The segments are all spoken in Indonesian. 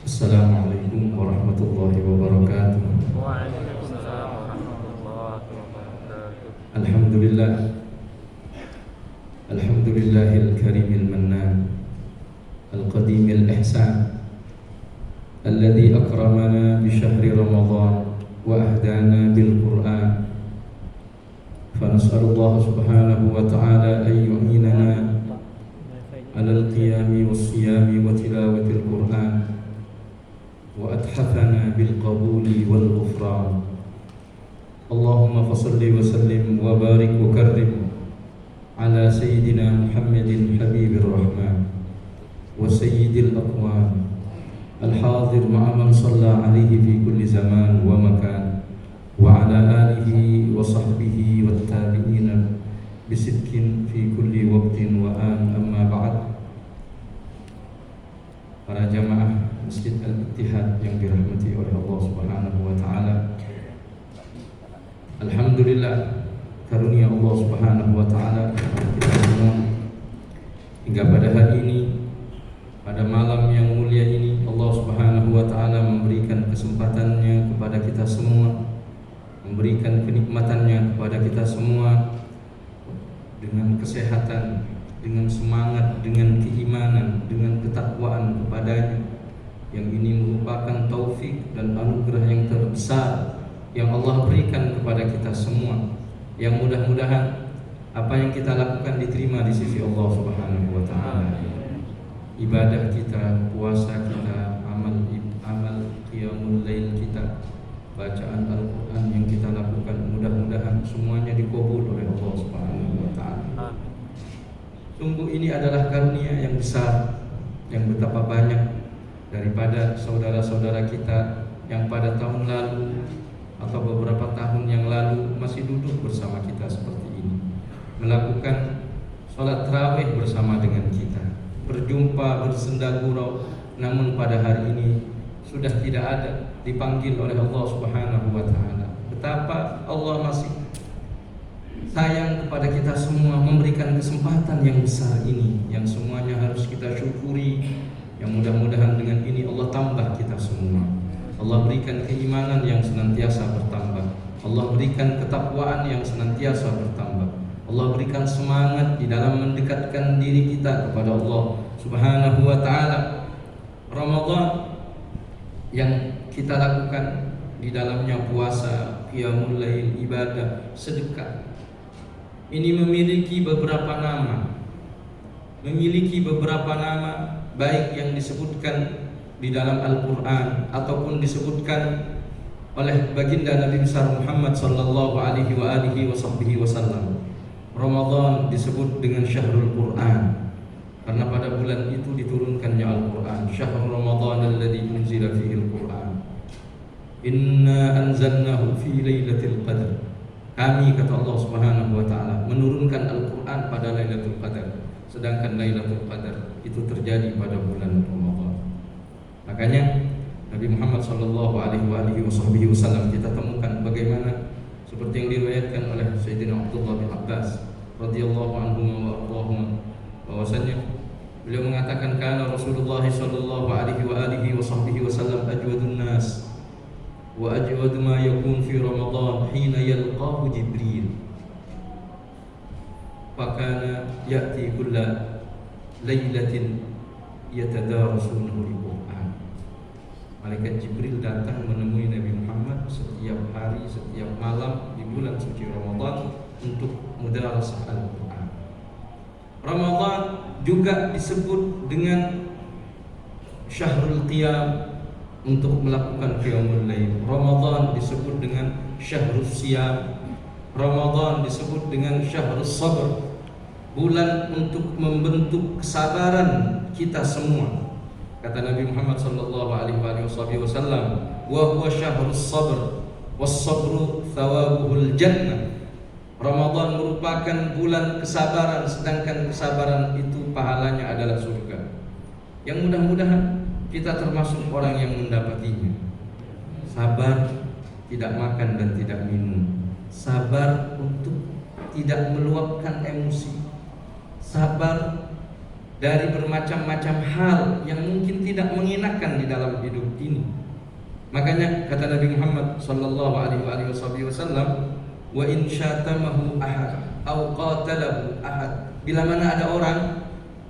Assalamualaikum warahmatullahi wabarakatuh. Waalaikumsalam warahmatullahi wabarakatuh. Alhamdulillah. Alhamdulillahil karimil mannan, al-qadimil ihsan, alladhi akramana bi syahri Ramadan wa ahdana bil Qur'an. Fa nas'alullah subhanahu wa ta'ala an yu'inana 'ala al-qiyami was-siyami wa tilawatil Qur'an wa adhafana bil qabuli wal ghufran. Allahumma fasalli wa sallim wa barik wa karrim ala sayyidina Muhammadin habibir rahman wa sayyidil aqwan al-hadir ma'a man shalla alaihi fi kulli zaman wa makan wa ala alihi wa sahbihi wat tabi'ina bisidqin fi kulli waqtin wa an. Amma ba'd. Para jamaah Masjid Al-Ittihad yang dirahmati oleh Allah Subhanahu wa taala. Alhamdulillah, karunia Allah Subhanahu wa taala kepada kita semua hingga pada hari ini, pada malam yang mulia ini, Allah Subhanahu wa taala memberikan kesempatannya kepada kita semua, memberikan kenikmatannya kepada kita semua dengan kesehatan, dengan semangat, dengan keimanan, dengan ketakwaan kepadanya. Yang ini merupakan taufik dan anugerah yang terbesar yang Allah berikan kepada kita semua, yang mudah-mudahan apa yang kita lakukan diterima di sisi Allah Subhanahu wa taala. Ibadah kita, puasa kita, amal qiyamul lail kita, bacaan Al-Qur'an yang kita lakukan, mudah-mudahan semuanya dikabul oleh Allah Subhanahu wa taala. Sungguh ini adalah karunia yang besar, yang betapa banyak daripada saudara-saudara kita yang pada tahun lalu atau beberapa tahun yang lalu masih duduk bersama kita seperti ini, melakukan sholat tarawih bersama dengan kita, berjumpa, bersenda gurau. Namun pada hari ini sudah tidak ada, dipanggil oleh Allah Subhanahu wa taala. Betapa Allah masih sayang kepada kita semua, memberikan kesempatan yang besar ini, yang semuanya harus kita syukuri. Yang mudah-mudahan dengan ini Allah tambah kita semua. Allah berikan keimanan yang senantiasa bertambah. Allah berikan ketakwaan yang senantiasa bertambah. Allah berikan semangat di dalam mendekatkan diri kita kepada Allah Subhanahu wa taala. Ramadan yang kita lakukan di dalamnya puasa, qiyamul lail, ibadah, sedekah, ini memiliki beberapa nama. Memiliki beberapa nama, baik yang disebutkan di dalam Al-Quran ataupun disebutkan oleh baginda Nabi besar Muhammad sallallahu alaihi wasallam. Ramadan disebut dengan Syahrul Quran karena pada bulan itu diturunkannya Al-Quran. Syahrul Ramadan alladzi unzila fihi Al-Quran. Inna anzalnahu fi lailatul qadar. Kami, kata Allah Subhanahu wa taala, menurunkan Al-Quran pada Lailatul Qadar. Sedangkan Lailatul Qadar itu terjadi pada bulan Ramadan. Makanya Nabi Muhammad sallallahu alaihi wasallam kita temukan bagaimana seperti yang diriwayatkan oleh Sayyidina Abdullah bin Abbas radhiyallahu anhu wa ardhahuma, bahwasanya beliau mengatakan kana Rasulullah sallallahu alaihi wasallam ajwadun nas wa ajwad ma yakun fi Ramadan hina yalqahu Jibril. Fakana ya'ti kulla lailatin yatadarasunahu al-Qur'an. Malaikat Jibril datang menemui Nabi Muhammad setiap hari, setiap malam di bulan suci Ramadan untuk mudarasah Al-Qur'an. Ramadan juga disebut dengan Syahrul Qiyam, untuk melakukan qiyamul lail. Ramadan disebut dengan Syahrul Siyam. Ramadan disebut dengan Syahrul Sabr, bulan untuk membentuk kesabaran kita semua. Kata Nabi Muhammad sallallahu alaihi wasallam, wa huwa syahrus sabr was sabru thawabuhul jannah. Ramadan merupakan bulan kesabaran, sedangkan kesabaran itu pahalanya adalah surga. Yang mudah-mudahan kita termasuk orang yang mendapatinya. Sabar tidak makan dan tidak minum, sabar untuk tidak meluapkan emosi, sabar dari bermacam-macam hal yang mungkin tidak mengenakan di dalam hidup ini. Makanya kata Nabi Muhammad sallallahu alaihi wasallam, wa in syatamahu ahad au qatalahu ahad. Bila mana ada orang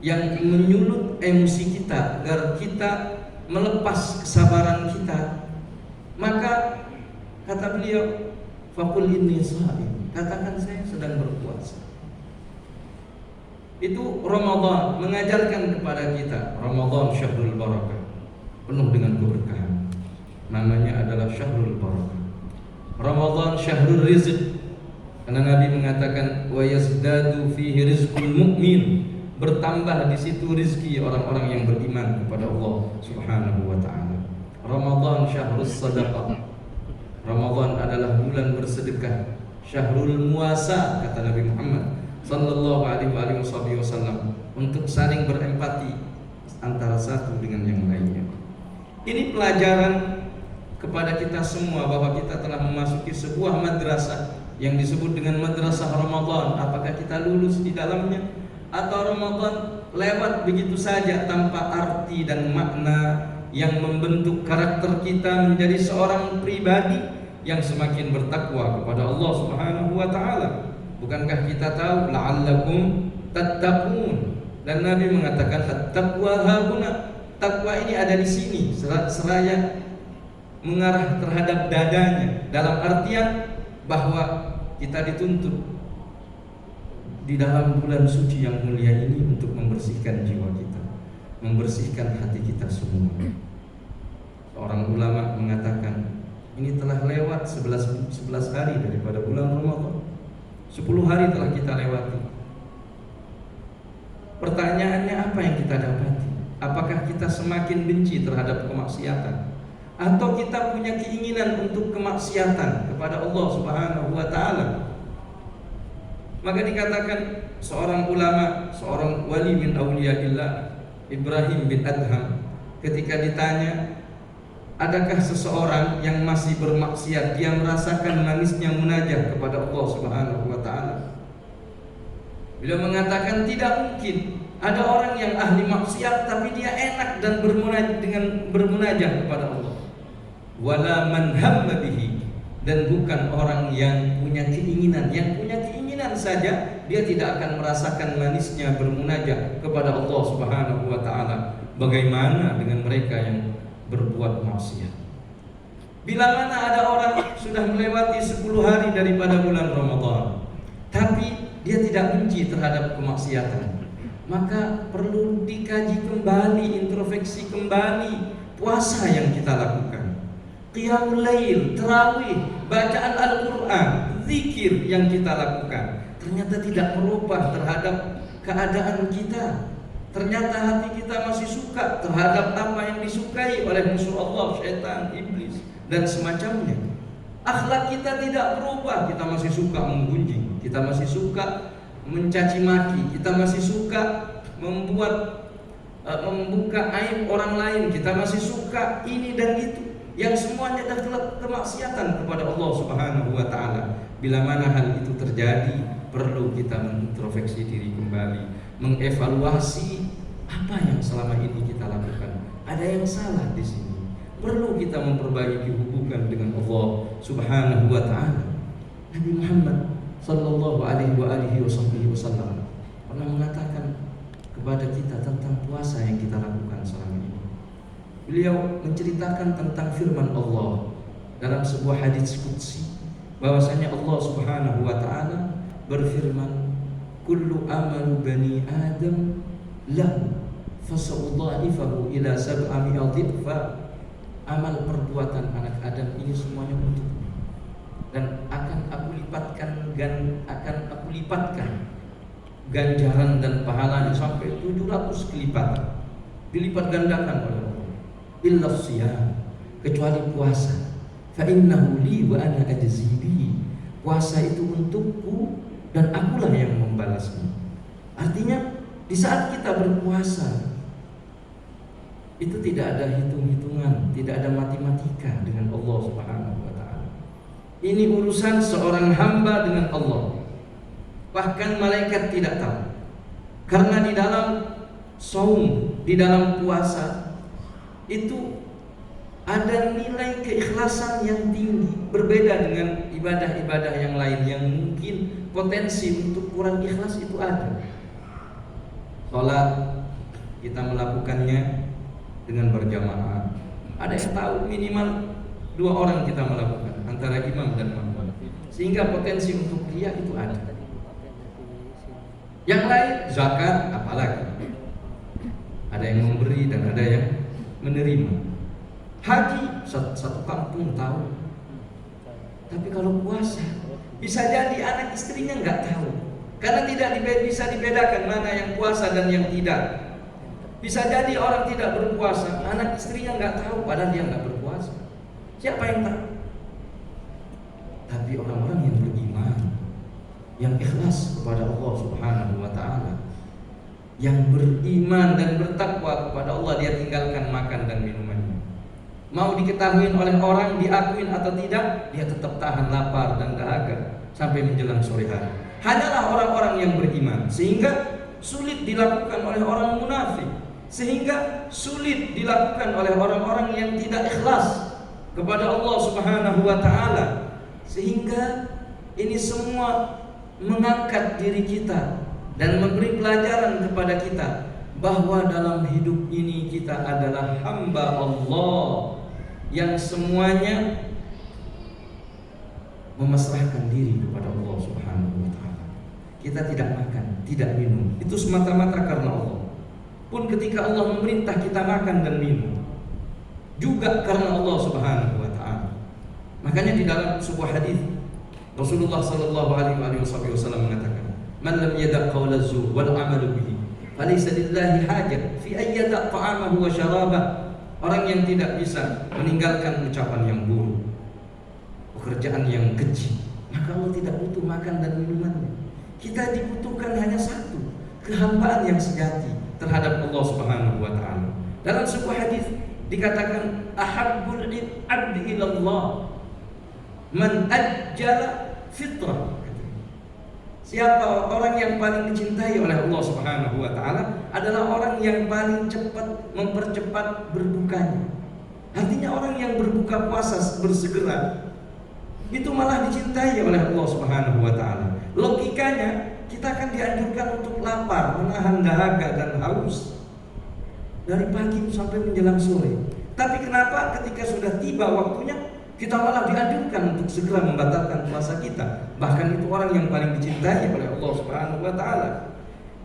yang menyulut emosi kita agar kita melepas kesabaran kita, maka kata beliau, faqul inni shaim, katakan saya sedang berpuasa. Itu Ramadan mengajarkan kepada kita. Ramadan syahrul barakah, penuh dengan keberkahan. Namanya adalah syahrul barakah. Ramadan syahrul rizq, karena Nabi mengatakan wa yazdadu fihi rizqul mu'min, bertambah di situ rizki orang-orang yang beriman kepada Allah Subhanahu wa taala. Ramadan syahrul sadaqah, Ramadan adalah bulan bersedekah. Syahrul muasa, kata Nabi Muhammad sallallahu alaihi wasallam, untuk saling berempati antara satu dengan yang lainnya. Ini pelajaran kepada kita semua bahwa kita telah memasuki sebuah madrasah yang disebut dengan madrasah Ramadan. Apakah kita lulus di dalamnya atau Ramadan lewat begitu saja tanpa arti dan makna yang membentuk karakter kita menjadi seorang pribadi yang semakin bertakwa kepada Allah Subhanahu wa taala. Bukankah kita tahu la'allakum tattaqun, dan Nabi mengatakan at-taqwa hauna, takwa ini ada di sini, seraya mengarah terhadap dadanya, dalam artian bahwa kita dituntut di dalam bulan suci yang mulia ini untuk membersihkan jiwa kita, membersihkan hati kita semua. Seorang ulama mengatakan ini telah lewat 11 hari daripada bulan Ramadan. 10 hari telah kita lewati. Pertanyaannya apa yang kita dapati? Apakah kita semakin benci terhadap kemaksiatan, atau kita punya keinginan untuk kemaksiatan kepada Allah Subhanahu wa taala? Maka dikatakan seorang ulama, seorang wali min auliyaillah, Ibrahim bin Adham, ketika ditanya, adakah seseorang yang masih bermaksiat dia merasakan manisnya munajat kepada Allah Subhanahu wa taala? Beliau mengatakan tidak mungkin ada orang yang ahli maksiat tapi dia enak dan bermunajat kepada Allah. Wala man hamma bihi, dan bukan orang yang punya keinginan. Yang punya keinginan saja dia tidak akan merasakan manisnya bermunajat kepada Allah Subhanahu wa taala. Bagaimana dengan mereka yang berbuat maksiat? Bila mana ada orang sudah melewati 10 hari daripada bulan Ramadan tapi dia tidak benci terhadap kemaksiatan, maka perlu dikaji kembali, introspeksi kembali puasa yang kita lakukan, qiyamul lail, tarawih, bacaan Al-Quran, zikir yang kita lakukan ternyata tidak merubah terhadap keadaan kita. Ternyata hati kita masih suka terhadap apa yang disukai oleh musuh Allah, syaitan, iblis, dan semacamnya. Akhlak kita tidak berubah, kita masih suka menggunjing, kita masih suka mencaci maki, kita masih suka membuka aib orang lain, kita masih suka ini dan itu, yang semuanya adalah kemaksiatan kepada Allah Subhanahu wa taala. Bila mana hal itu terjadi, perlu kita mengintrospeksi diri kembali, mengevaluasi apa yang selama ini kita lakukan. Ada yang salah di sini. Perlu kita memperbaiki hubungan dengan Allah Subhanahu wa taala. Nabi Muhammad sallallahu alaihi wasallam pernah mengatakan kepada kita tentang puasa yang kita lakukan selama ini. Beliau menceritakan tentang firman Allah dalam sebuah hadis qudsi, bahwasanya Allah Subhanahu wa taala berfirman, kullu amalu bani Adam lahu fasa'udha'ifahu ila sab'ami adhifa. Amal perbuatan anak Adam ini semuanya untukmu, dan akan aku lipatkan ganjaran dan pahalanya sampai 700 kelipatan, dilipat gandakan oleh Allah. Illa siyam, kecuali puasa, fa innahu li wa ana ajzi bihi. Puasa itu untukku dan akulah yang membalasnya. Artinya di saat kita berpuasa itu tidak ada hitung-hitungan, tidak ada matematika dengan Allah Subhanahu wa taala. Ini urusan seorang hamba dengan Allah. Bahkan malaikat tidak tahu. Karena di dalam saum, di dalam puasa itu ada nilai keikhlasan yang tinggi, berbeda dengan ibadah-ibadah yang lain yang mungkin potensi untuk kurang ikhlas itu ada. Sholat kita melakukannya dengan berjamaah, ada yang tahu minimal 2 orang kita melakukan antara imam dan makmum, sehingga potensi untuk riya itu ada. Yang lain zakat apalagi, ada yang memberi dan ada yang menerima. Haji satu kampung tahu. Tapi kalau puasa bisa jadi anak istrinya nggak tahu, karena tidak bisa dibedakan mana yang puasa dan yang tidak. Bisa jadi orang tidak berpuasa, anak istrinya nggak tahu padahal dia nggak berpuasa. Siapa yang tahu? Tapi orang-orang yang beriman, yang ikhlas kepada Allah Subhanahu wa Ta'ala, yang beriman dan bertakwa kepada Allah, dia tinggalkan makan dan minumannya. Mau diketahui oleh orang, diakuin atau tidak, dia tetap tahan lapar dan dahaga sampai menjelang sore hari. Hanyalah orang-orang yang beriman, sehingga sulit dilakukan oleh orang munafik, sehingga sulit dilakukan oleh orang-orang yang tidak ikhlas kepada Allah Subhanahu wa Ta'ala. Sehingga ini semua mengangkat diri kita dan memberi pelajaran kepada kita bahwa dalam hidup ini kita adalah hamba Allah yang semuanya memasrahkan diri kepada Allah Subhanahu wa Ta'ala. Kita tidak makan, tidak minum, itu semata-mata karena Allah. Pun ketika Allah memerintah kita makan dan minum, juga karena Allah Subhanahu wa Ta'ala. Makanya di dalam sebuah hadis Rasulullah sallallahu alaihi wasallam mengatakan, "Man lam yada' qawla zur wal 'amalu bihi, falaysa lillahi hajat fi an yada' ta'amahu wa syarabah." Orang yang tidak bisa meninggalkan ucapan yang buruk, pekerjaan yang keji, maka Allah tidak butuh makan dan minumannya. Kita dibutuhkan hanya satu, kehambaan yang sejati terhadap Allah Subhanahu wa Ta'ala. Dalam sebuah hadis dikatakan, "Ahabbul 'abdi ila Allah man ajjala fitrah." Siapa orang yang paling dicintai oleh Allah Subhanahu wa Ta'ala adalah orang yang paling cepat mempercepat berbukanya. Artinya orang yang berbuka puasa bersegera itu malah dicintai oleh Allah Subhanahu wa Ta'ala. Logikanya kita akan dianjurkan untuk lapar, menahan dahaga dan haus dari pagi sampai menjelang sore. Tapi kenapa ketika sudah tiba waktunya kita malah dianjurkan untuk segera membatalkan puasa kita? Bahkan itu orang yang paling dicintai oleh Allah Subhanahu wa Ta'ala.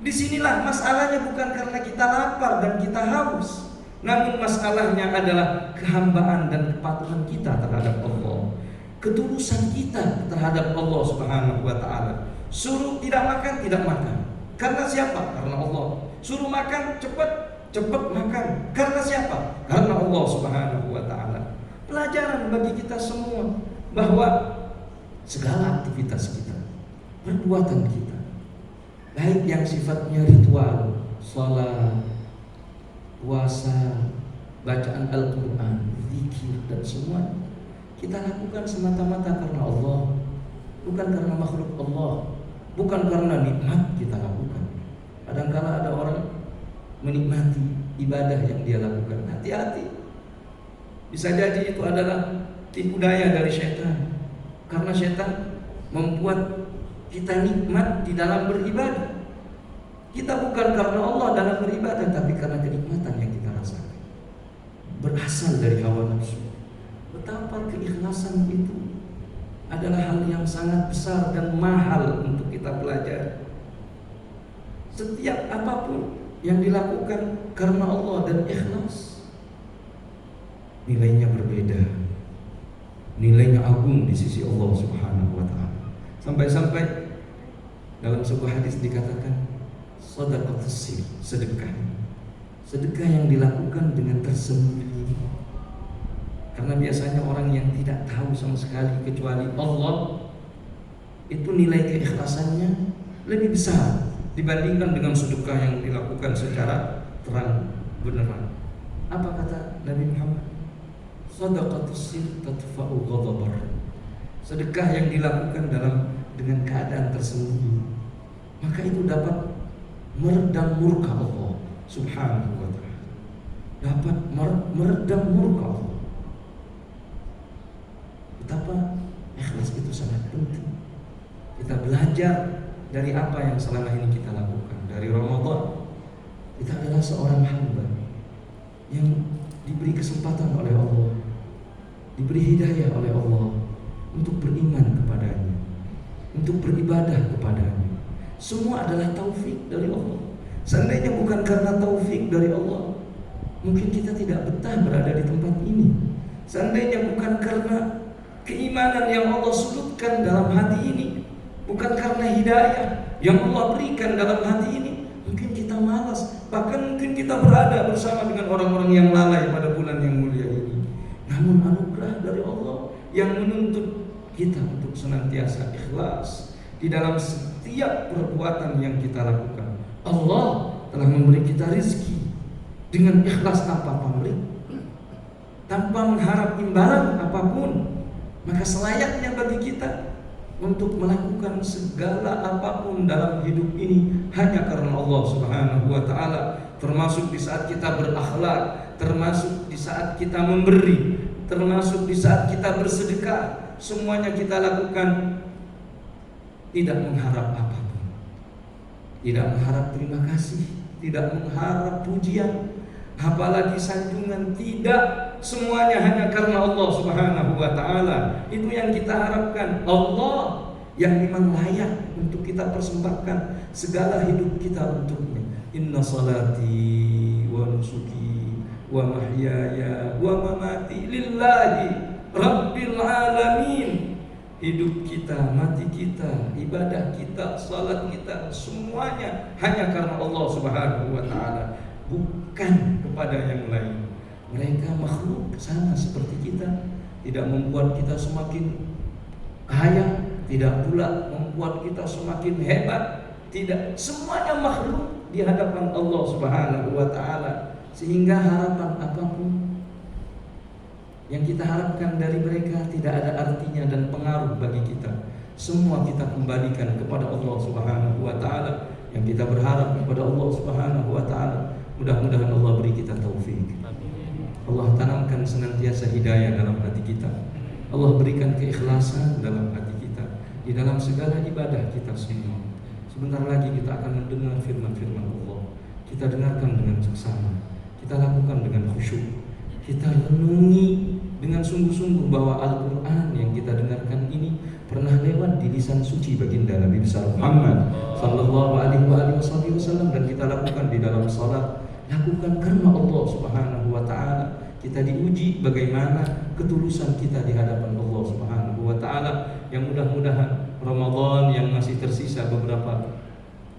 Disinilah masalahnya, bukan karena kita lapar dan kita haus, namun masalahnya adalah kehambaan dan kepatuhan kita terhadap Allah, ketulusan kita terhadap Allah Subhanahu wa Ta'ala. Suruh tidak makan, tidak makan. Karena siapa? Karena Allah. Suruh makan, cepat makan. Karena siapa? Karena Allah Subhanahu wa Ta'ala. Pelajaran bagi kita semua bahwa segala aktivitas kita, perbuatan kita, baik yang sifatnya ritual, salat, puasa, bacaan Al-Quran, zikir dan semua, kita lakukan semata-mata karena Allah, bukan karena makhluk Allah, bukan karena nikmat kita lakukan. Kadang-kala ada orang menikmati ibadah yang dia lakukan, hati-hati. Bisa jadi itu adalah tipu daya dari syaitan, karena syaitan membuat kita nikmat di dalam beribadah. Kita bukan karena Allah dalam beribadah, tapi karena kenikmatan yang kita rasakan berasal dari hawa nafsu. Betapa keikhlasan itu adalah hal yang sangat besar dan mahal untuk kita pelajari. Setiap apapun yang dilakukan karena Allah dan ikhlas, nilainya berbeda, nilainya agung di sisi Allah Subhanahu wa Ta'ala. Sampai-sampai dalam sebuah hadis dikatakan, shadaqatus sir, sedekah yang dilakukan dengan tersembunyi. Karena biasanya orang yang tidak tahu sama sekali kecuali Allah, itu nilai keikhlasannya lebih besar dibandingkan dengan sedekah yang dilakukan secara terang benerang. Apa kata Nabi Muhammad? Shadaqatus sir tadfa'u ghadabar. Sedekah yang dilakukan dengan keadaan tersembunyi, maka itu dapat meredam murka Allah Subhanahu wa ta'ala, dapat meredam murka Allah. Betapa ikhlas itu sangat penting. Kita belajar dari apa yang selama ini kita lakukan. Dari Ramadan, kita adalah seorang hamba yang diberi kesempatan oleh Allah, diberi hidayah oleh Allah untuk beriman kepadanya, untuk beribadah kepadanya. Semua adalah taufik dari Allah. Seandainya bukan karena taufik dari Allah, mungkin kita tidak betah berada di tempat ini. Seandainya bukan karena keimanan yang Allah sudutkan dalam hati ini, bukan karena hidayah yang Allah berikan dalam hati ini, mungkin kita malas, bahkan mungkin kita berada bersama dengan orang-orang yang lalai pada bulan yang mulia ini. Namun anugerah dari Allah yang menuntut kita untuk senantiasa ikhlas di dalam setiap perbuatan yang kita lakukan. Allah telah memberi kita rezeki dengan ikhlas tanpa pamrih, tanpa mengharap imbalan apapun. Maka selayaknya bagi kita untuk melakukan segala apapun dalam hidup ini hanya karena Allah Subhanahu wa ta'ala, termasuk di saat kita berakhlak, termasuk di saat kita memberi, termasuk di saat kita bersedekah. Semuanya kita lakukan tidak mengharap apapun, tidak mengharap terima kasih, tidak mengharap pujian, apalagi sanjungan, tidak. Semuanya hanya karena Allah Subhanahu wa ta'ala. Itu yang kita harapkan. Allah yang memang layak untuk kita persembahkan segala hidup kita untuknya. Inna salati wa nusuki wa mahyaya wa mamati lillahi rabbil alamin. Hidup kita, mati kita, ibadah kita, salat kita, semuanya hanya karena Allah Subhanahu wa ta'ala, bukan kepada yang lain. Mereka makhluk sama seperti kita, tidak membuat kita semakin kaya, tidak pula membuat kita semakin hebat. Tidak, semuanya makhluk di hadapan Allah Subhanahu wa ta'ala. Sehingga harapan apapun yang kita harapkan dari mereka tidak ada artinya dan pengaruh bagi kita. Semua kita kembalikan kepada Allah Subhanahu wa ta'ala. Yang kita berharap kepada Allah Subhanahu wa ta'ala, mudah-mudahan Allah beri kita taufik. Allah tanamkan senantiasa hidayah dalam hati kita. Allah berikan keikhlasan dalam hati kita di dalam segala ibadah kita semua. Sebentar lagi kita akan mendengar firman-firman Allah. Kita dengarkan dengan seksama, kita lakukan dengan khusyuk, kita renungi dengan sungguh-sungguh bahwa Al-Quran yang kita dengarkan ini pernah lewat di lisan suci baginda Nabi besar Muhammad sallallahu alaihi wasallam, dan kita lakukan di dalam salat. Lakukan karena Allah Subhanahu wa ta'ala. Kita diuji bagaimana ketulusan kita di hadapan Allah Subhanahu wa ta'ala. Yang mudah-mudahan Ramadan yang masih tersisa beberapa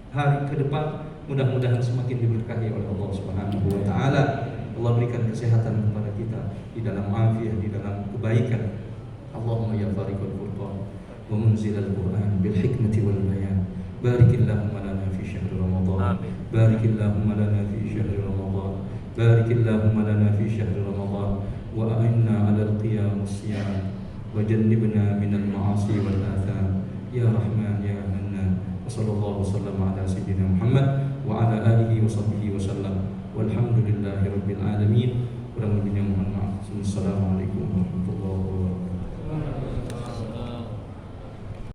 hari ke depan, mudah-mudahan semakin diberkahi oleh Allah Subhanahu wa ta'ala. Allah berikan kesehatan kepada kita di dalam afiat, di dalam kebaikan. Allahumma ya fariqal furqan wa munzilal Qur'an bil hikmati wal bayan, barikillahumma lana fi syahri Ramadan. Barikillahumma lana fi syahri Ramadan. Barikillahumma lana fi syahri Ramadan wa a'inna 'alal qiyam was-siyam wa jannibna minal ma'asi wal atham ya Rahman ya Mannan. Wa sallallahu wasallam ala sayyidina Muhammad wa ala alihi wa sahbihi wa sallam. Walhamdulillahi rabbil alamin. Kurang lebihnya mohon maaf. Assalamualaikum warahmatullahi wabarakatuh.